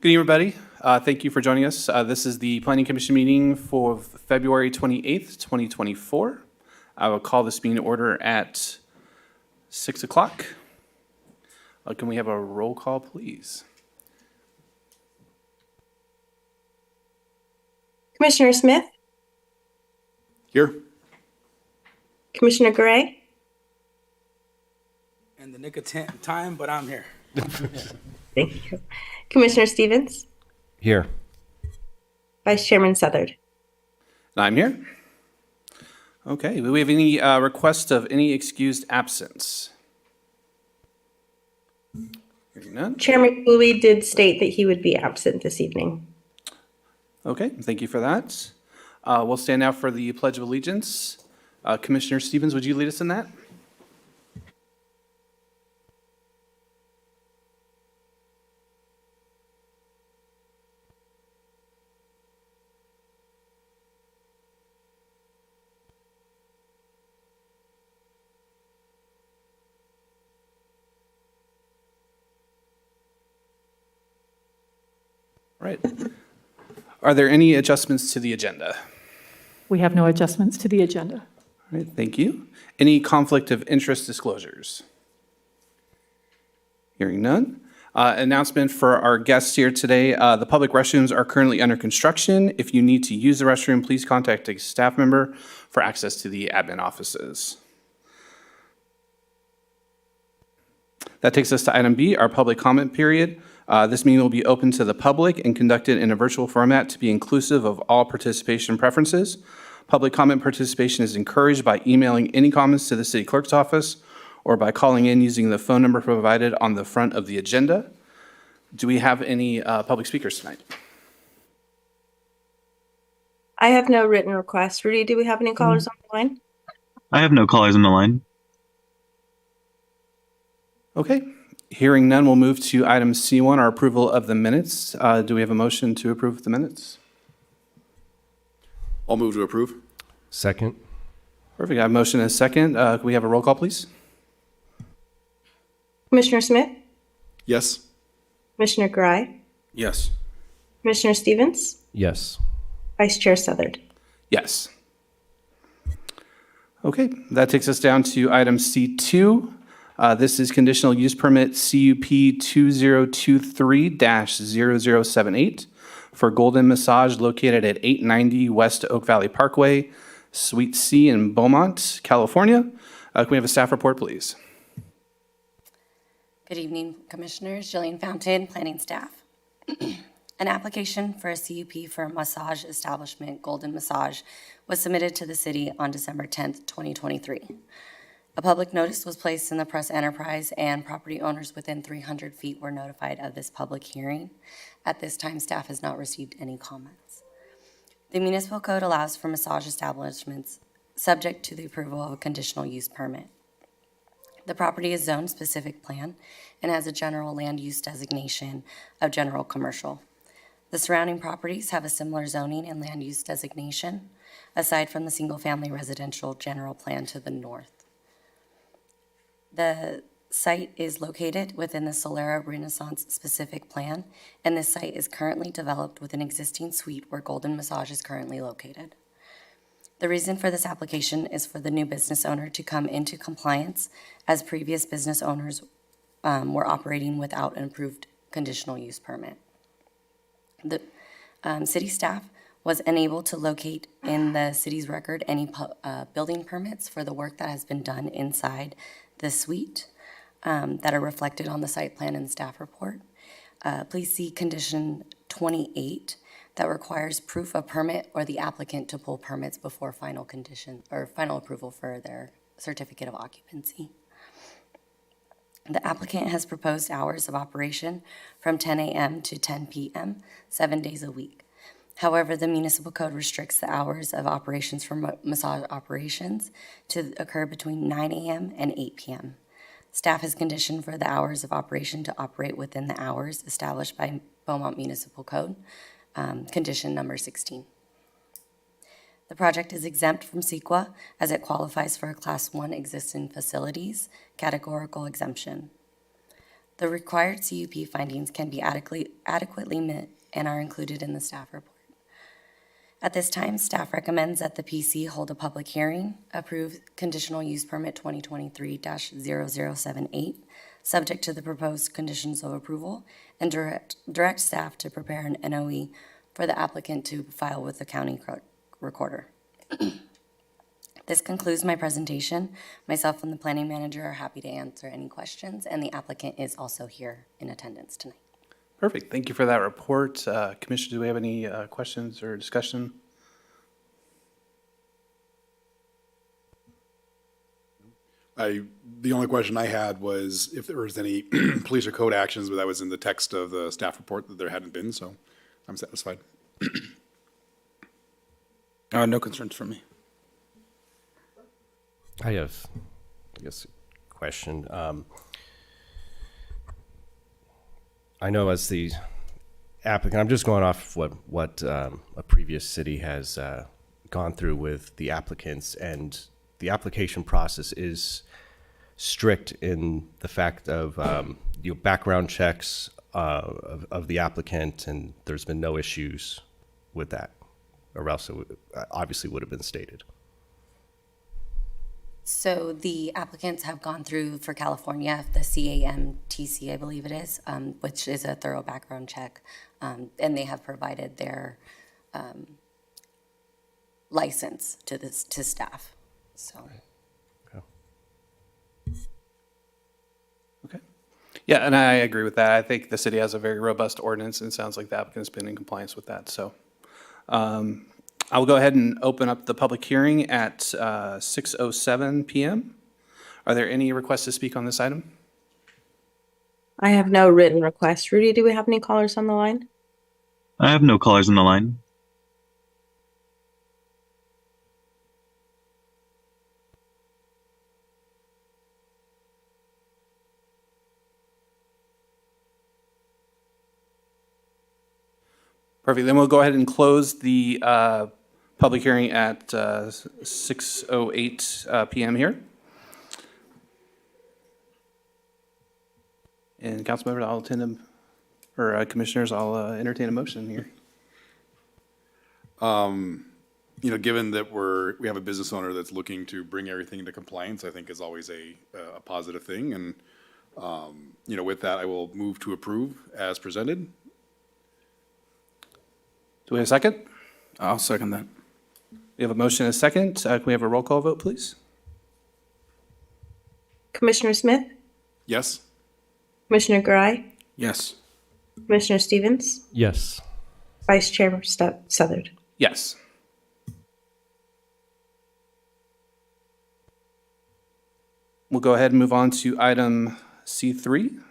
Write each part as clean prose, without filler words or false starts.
Good evening, everybody. Thank you for joining us. This is the Planning Commission meeting for February 28th, 2024. I will call this meeting to order at 6 o'clock. Can we have a roll call, please? Commissioner Smith, Here. Commissioner Gray, In the nick of time, but I'm here. thank you. Commissioner Stevens, Here. Vice Chairman Southard. And I'm here. Okay, do we have any requests of any excused absence? Hearing none. Chairman Cooley did state that he would be absent this evening. Okay, thank you for that. We'll stand now for the Pledge of Allegiance. Commissioner Stevens, would you lead us in that? All right. Are there any adjustments to the agenda? We have no adjustments to the agenda. All right, thank you. Any conflict of interest disclosures? Hearing none. Announcement for our guests here today. The public restrooms are currently under construction. If you need to use the restroom, please contact a staff member for access to the admin offices. That takes us to item B, our public comment period. This meeting will be open to the public and conducted in a virtual format to be inclusive of all participation preferences. Public comment participation is encouraged by emailing any comments to the city clerk's office or by calling in using the phone number provided on the front of the agenda. Do we have any public speakers tonight? I have no written requests. Rudy, do we have any callers on the line? I have no callers on the line. Okay. Hearing none, we'll move to item C1, our approval of the minutes. Do we have a motion to approve the minutes? I'll move to approve. Second. Perfect. I have a motion and a second. Can we have a roll call, please? Commissioner Smith, Yes. Commissioner Gray, Yes. Commissioner Stevens, Yes. Vice Chair Southard. Yes. Okay, that takes us down to item C2. This is conditional use permit CUP 2023-0078 for Golden Massage located at 890 West Oak Valley Parkway, Suite C in Beaumont, California. Can we have a staff report, please? Good evening, Commissioners. Jillian Fountain, Planning Staff. An application for a CUP for a massage establishment, Golden Massage, was submitted to the city on December 10th, 2023. A public notice was placed in the press enterprise and property owners within 300 feet were notified of this public hearing. At this time, staff has not received any comments. The municipal code allows for massage establishments subject to the approval of a conditional use permit. The property is zoned specific plan and has a general land use designation of general commercial. The surrounding properties have a similar zoning and land use designation, aside from the single-family residential general plan to the north. The site is located within the Solera Renaissance specific plan, and this site is currently developed with an existing suite where Golden Massage is currently located. The reason for this application is for the new business owner to come into compliance as previous business owners were operating without an approved conditional use permit. The city staff was unable to locate in the city's record any building permits for the work that has been done inside the suite that are reflected on the site plan and staff report. Please see condition 28 that requires proof of permit or the applicant to pull permits before final condition or final approval for their certificate of occupancy. The applicant has proposed hours of operation from 10 a.m. to 10 p.m., 7 days a week. However, the municipal code restricts the hours of operations for massage operations to occur between 9 a.m. and 8 p.m. Staff has conditioned for the hours of operation to operate within the hours established by Beaumont Municipal Code, condition number 16. The project is exempt from CEQA as it qualifies for a Class 1 existing facilities categorical exemption. The required CUP findings can be adequately met and are included in the staff report. At this time, staff recommends that the PC hold a public hearing, approve conditional use permit 2023-0078, subject to the proposed conditions of approval, and direct staff to prepare an NOE for the applicant to file with the county recorder. This concludes my presentation. Myself and the planning manager are happy to answer any questions, and the applicant is also here in attendance tonight. Perfect. Thank you for that report. Commissioner, do we have any questions or discussion? The only question I had was if there was any police or code actions, but that was in the text of the staff report that there hadn't been, so I'm satisfied. No concerns from me. I have, I guess, a question. I know as the applicant, I'm just going off what a previous city has gone through with the applicants, and the application process is strict in the fact of background checks of the applicant, and there's been no issues with that, or else it obviously would have been stated. So the applicants have gone through for California, the CAMTC, I believe it is, which is a thorough background check, and they have provided their license to staff. So. Okay. Yeah, and I agree with that. I think the city has a very robust ordinance, and it sounds like the applicant's been in compliance with that. So I will go ahead and open up the public hearing at 6:07 p.m. Are there any requests to speak on this item? I have no written requests. Rudy, do we have any callers on the line? I have no callers on the line. Perfect. Then we'll go ahead and close the public hearing at 6:08 p.m. here. And council members, I'll attend or commissioners, I'll entertain a motion here. Given that we have a business owner that's looking to bring everything into compliance, I think is always a positive thing. And, with that, I will move to approve as presented. Do we have a second? I'll second that. We have a motion and a second. Can we have a roll call vote, please? Commissioner Smith, Yes? Commissioner Garai, Yes. Commissioner Stevens, Yes. Vice Chair Southard. Yes. We'll go ahead and move on to item C3.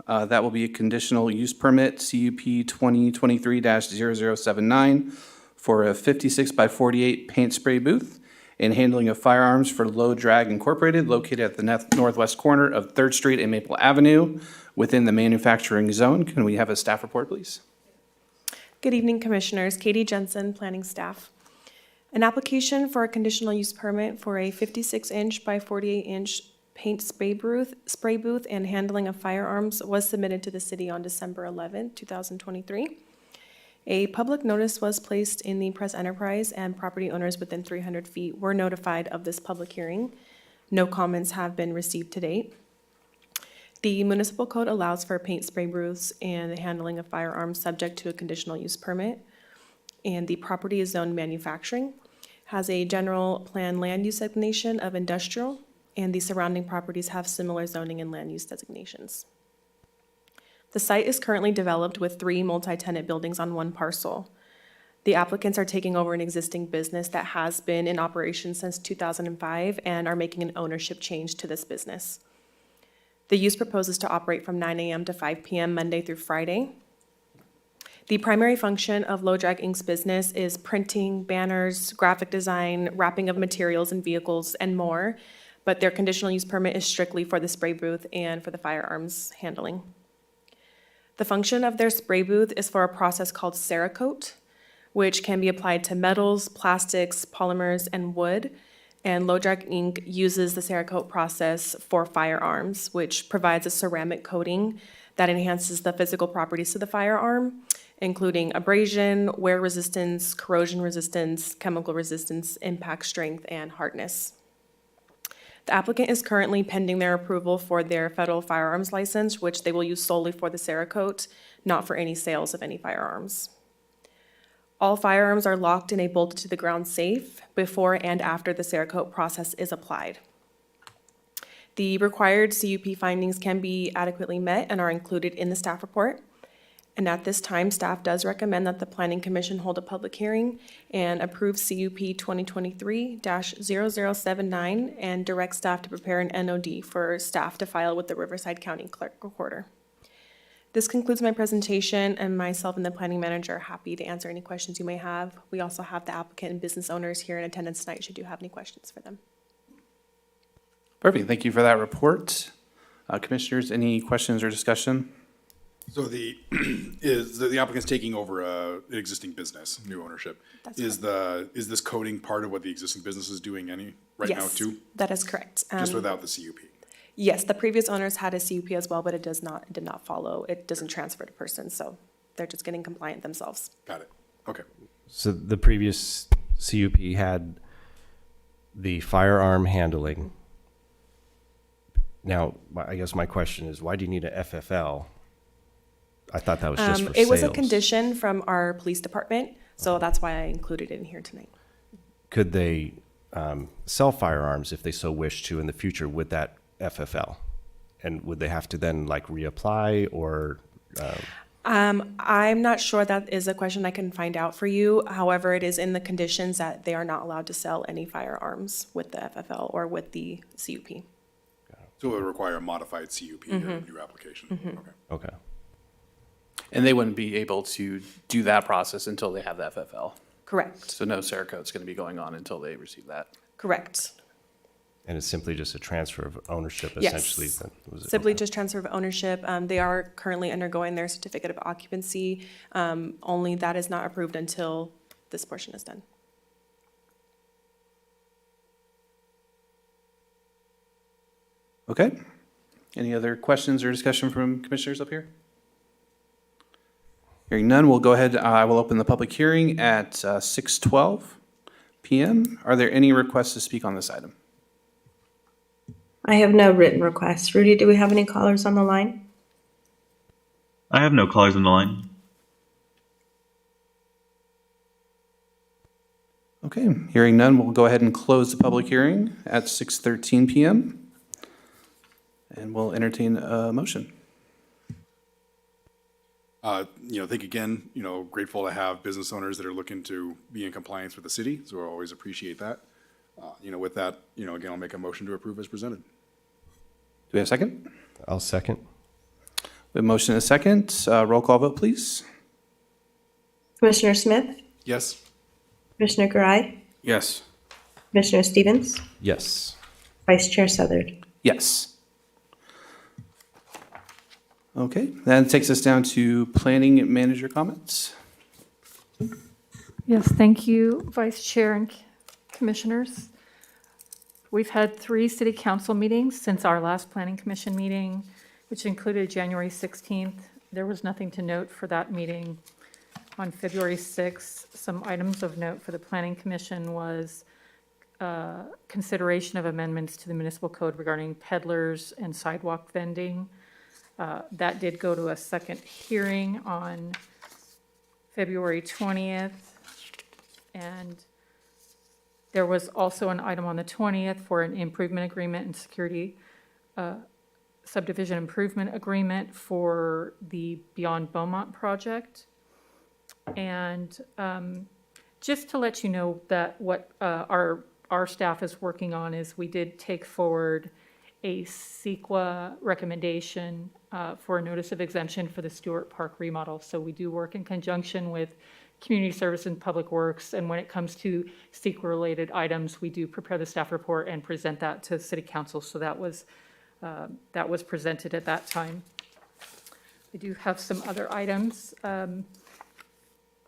That will be a conditional use permit, CUP 2023-0079, for a 56 by 48 paint spray booth and handling of firearms for Low Drag Incorporated, located at the northwest corner of 3rd Street and Maple Avenue within the manufacturing zone. Can we have a staff report, please? Good evening, Commissioners. Katie Jensen, Planning Staff. An application for a conditional use permit for a 56-inch by 48-inch paint spray booth and handling of firearms was submitted to the city on December 11, 2023. A public notice was placed in the Press Enterprise, and property owners within 300 feet were notified of this public hearing. No comments have been received to date. The municipal code allows for paint spray booths and the handling of firearms subject to a conditional use permit. And the property is zoned manufacturing, has a general plan land use designation of industrial, and the surrounding properties have similar zoning and land use designations. The site is currently developed with 3 multi-tenant buildings on 1 parcel. The applicants are taking over an existing business that has been in operation since 2005 and are making an ownership change to this business. The use proposes to operate from 9 a.m. to 5 p.m. Monday through Friday. The primary function of Low Drag Inc.'s business is printing, banners, graphic design, wrapping of materials and vehicles, and more, but their conditional use permit is strictly for the spray booth and for the firearms handling. The function of their spray booth is for a process called Cerakote, which can be applied to metals, plastics, polymers, and wood. And Low Drag Inc. uses the Cerakote process for firearms, which provides a ceramic coating that enhances the physical properties of the firearm, including abrasion, wear resistance, corrosion resistance, chemical resistance, impact strength, and hardness. The applicant is currently pending their approval for their federal firearms license, which they will use solely for the Cerakote, not for any sales of any firearms. All firearms are locked in a bolted to the ground safe before and after the Cerakote process is applied. The required CUP findings can be adequately met and are included in the staff report. And at this time, staff does recommend that the Planning Commission hold a public hearing and approve CUP 2023-0079 and direct staff to prepare an NOD for staff to file with the Riverside County Clerk Recorder. This concludes my presentation, and myself and the planning manager are happy to answer any questions you may have. We also have the applicant and business owners here in attendance tonight should you have any questions for them. Perfect. Thank you for that report. Commissioners, any questions or discussion? So the applicant's taking over an existing business, new ownership. That's Is this coding part of what the existing business is doing right now Yes, too? that is correct. Just without the CUP? Yes, the previous owners had a CUP as well, but it did not follow. It doesn't transfer to person, so they're just getting compliant themselves. Got it. Okay. So the previous CUP had the firearm handling. Now, I guess my question is, why do you need a FFL? I thought that was just for It was a sales. condition from our police department, so that's why I included it in here tonight. Could they sell firearms if they so wish to in the future with that FFL? And would they have to then like reapply or? I'm not sure that is a question I can find out for you. However, it is in the conditions that they are not allowed to sell any firearms with the FFL or with the CUP. So it would require a modified CUP or a new application? Okay. Okay. And they wouldn't be able to do that process until they have the FFL. Correct, So no Cerakote's going to be going on until they receive that. correct. And it's simply just a transfer of ownership Yes. essentially? That was it? Simply Okay. just transfer of ownership. They are currently undergoing their certificate of occupancy. Only that is not approved until this portion is done. Okay. Any other questions or discussion from commissioners up here? Hearing none, we'll go ahead. I will open the public hearing at 6:12 PM. Are there any requests to speak on this item? I have no written requests. Rudy, do we have any callers on the line? I have no callers on the line. Okay, hearing none, we'll go ahead and close the public hearing at 6:13 PM. And we'll entertain a motion. Think again, grateful to have business owners that are looking to be in compliance with the city, so I always appreciate that. With that, again, I'll make a motion to approve as presented. Do we have a second? I'll second. We have a motion and a second. Roll call vote, please. Commissioner Smith, Yes? Commissioner Garai, Yes. Commissioner Stevens, Yes. Vice Chair Southard. Yes. Okay, that takes us down to planning manager comments. Yes, thank you, Vice Chair and Commissioners. We've had 3 city council meetings since our last planning commission meeting, which included January 16th. There was nothing to note for that meeting. On February 6th, some items of note for the planning commission was consideration of amendments to the municipal code regarding peddlers and sidewalk vending. That did go to a second hearing on February 20th. And there was also an item on the 20th for an improvement agreement and security subdivision improvement agreement for the Beyond Beaumont project. And just to let you know that what our staff is working on is we did take forward a CEQA recommendation for a notice of exemption for the Stewart Park remodel. So we do work in conjunction with Community Service and Public Works. And when it comes to CEQA-related items, we do prepare the staff report and present that to City Council. So that was presented at that time. I do have some other items.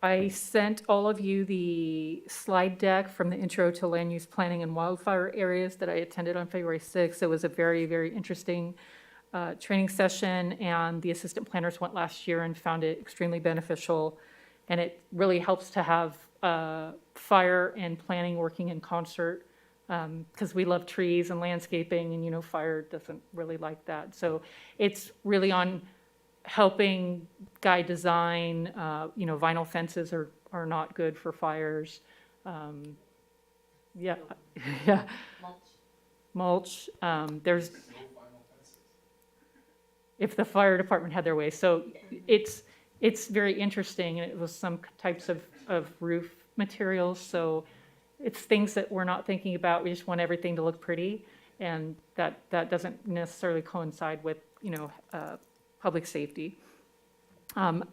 I sent all of you the slide deck from the Intro to Land Use Planning and Wildfire Areas that I attended on February 6th. It was a very, very interesting training session, and the assistant planners went last year and found it extremely beneficial. And it really helps to have fire and planning working in concert, because we love trees and landscaping, and, you know, fire doesn't really like that. So it's really on helping guide design. You know, vinyl fences are not good for fires. Yeah, yeah. Mulch. There's, if the fire department had their way. So it's very interesting, and it was some types of roof materials. So it's things that we're not thinking about. We just want everything to look pretty, and that doesn't necessarily coincide with, you know, public safety.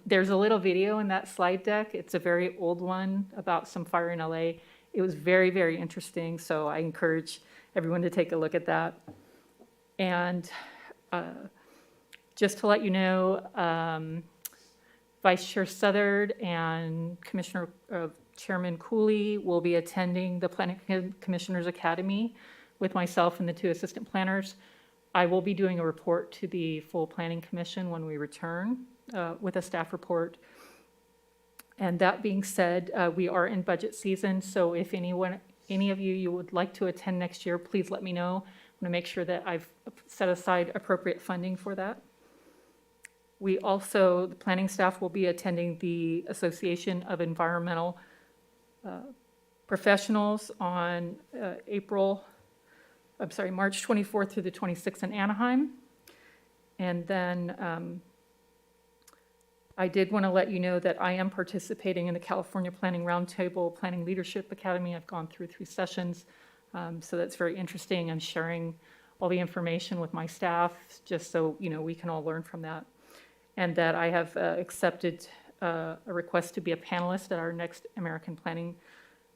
There's a little video in that slide deck. It's a very old one about some fire in LA. It was very, very interesting, so I encourage everyone to take a look at that. And just to let you know, Vice Chair Southard and Chairman Cooley will be attending the Planning Commissioners Academy with myself and the 2 assistant planners. I will be doing a report to the full Planning Commission when we return with a staff report. And that being said, we are in budget season, so if any of you would like to attend next year, please let me know. I'm going to make sure that I've set aside appropriate funding for that. We also, the planning staff will be attending the Association of Environmental Professionals on March 24th through the 26th in Anaheim. And then I did want to let you know that I am participating in the California Planning Roundtable Planning Leadership Academy. I've gone through 3 sessions, so that's very interesting. I'm sharing all the information with my staff, just so, you know, we can all learn from that. And that I have accepted a request to be a panelist at our next American Planning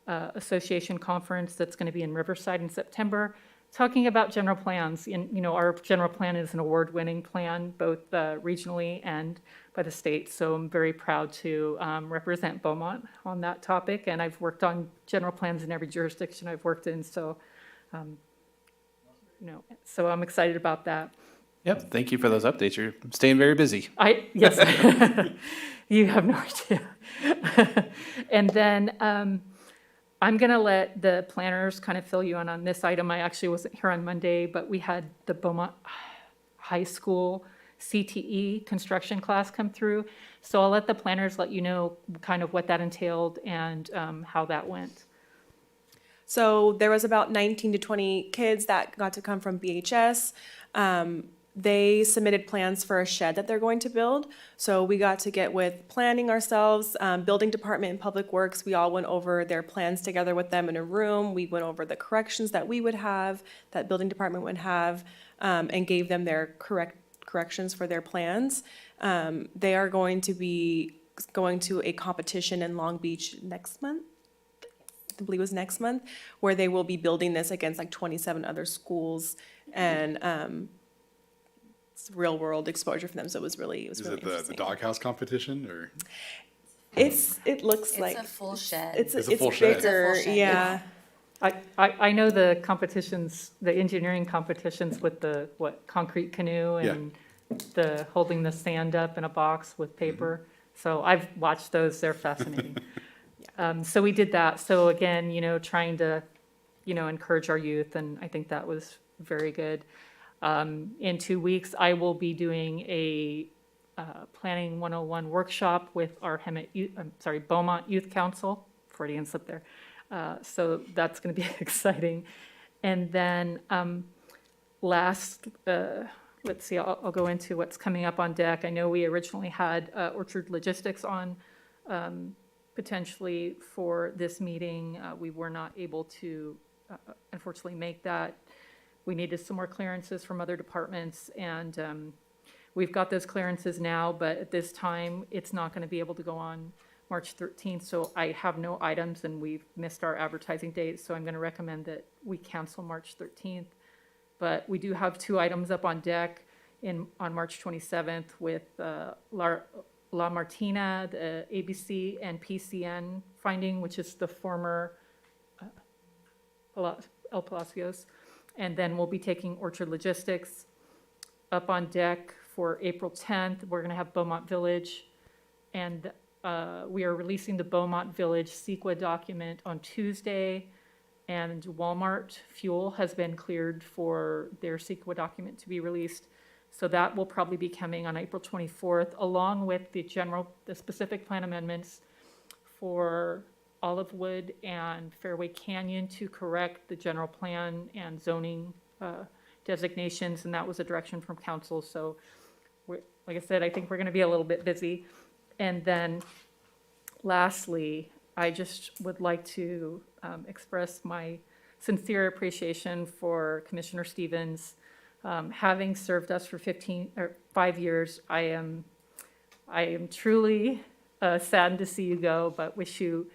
Association conference that's going to be in Riverside in September, talking about general plans. And, you know, our general plan is an award-winning plan, both regionally and by the state. So I'm very proud to represent Beaumont on that topic. And I've worked on general plans in every jurisdiction I've worked in. So, you know, so I'm excited about that. Yep, thank you for those updates. You're staying very busy. Yes, you have no idea. And then I'm going to let the planners kind of fill you in on this item. I actually wasn't here on Monday, but we had the Beaumont High School CTE construction class come through. So I'll let the planners let you know kind of what that entailed and how that went. So there was about 19 to 20 kids that got to come from BHS. They submitted plans for a shed that they're going to build. So we got to get with planning ourselves, building department and public works. We all went over their plans together with them in a room. We went over the corrections that we would have, that building department would have, and gave them their corrections for their plans. They are going to be going to a competition in Long Beach next month. I believe it was next month, where they will be building this against like 27 other schools, and it's real world exposure for them. So it was really Is really it the interesting. doghouse competition or? It looks It's like a full shed. it's a full shed. bigger, It's a full shed, yeah. I know the competitions, the engineering competitions with the, concrete canoe and the holding the sand up in a box with paper. So I've watched those, they're fascinating. So we did that. So again, you know, trying to, you know, encourage our youth, and I think that was very good. In 2 weeks, I will be doing a Planning 101 workshop with our Beaumont Youth Council, Freudian slip there. So that's going to be exciting. And then let's see, I'll go into what's coming up on deck. I know we originally had Orchard Logistics on potentially for this meeting. We were not able to unfortunately make that. We needed some more clearances from other departments, and we've got those clearances now, but at this time, it's not going to be able to go on March 13th, so I have no items, and we've missed our advertising date, so I'm going to recommend that we cancel March 13th. But we do have 2 items up on deck on March 27th with La Martina, the ABC and PCN finding, which is the former El Palacios. And then we'll be taking Orchard Logistics. up on deck for April 10th. We're going to have Beaumont Village, and we are releasing the Beaumont Village CEQA document on Tuesday, and Walmart Fuel has been cleared for their CEQA document to be released. So that will probably be coming on April 24th, along with the specific plan amendments for Olivewood and Fairway Canyon to correct the general plan and zoning designations, and that was a direction from council. So, like I said, I think we're going to be a little bit busy. And then lastly, I just would like to express my sincere appreciation for Commissioner Stevens. Having served us for 5 years, I am truly saddened to see you go, but wish you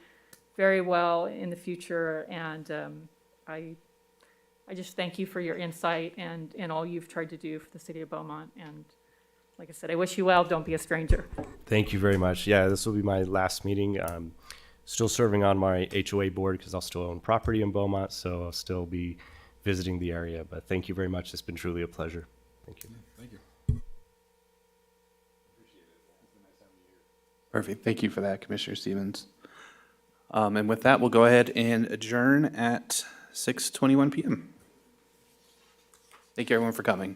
very well in the future. And I just thank you for your insight and all you've tried to do for the city of Beaumont. And like I said, I wish you well. Don't be a stranger. Thank you very much. Yeah, this will be my last meeting. Still serving on my HOA board because I'll still own property in Beaumont, so I'll still be visiting the area. But thank you very much. It's been truly a pleasure. Thank you. Thank you. Perfect. Thank you for that, Commissioner Stevens. And with that, we'll go ahead and adjourn at 6:21 p.m. Thank you, everyone, for coming.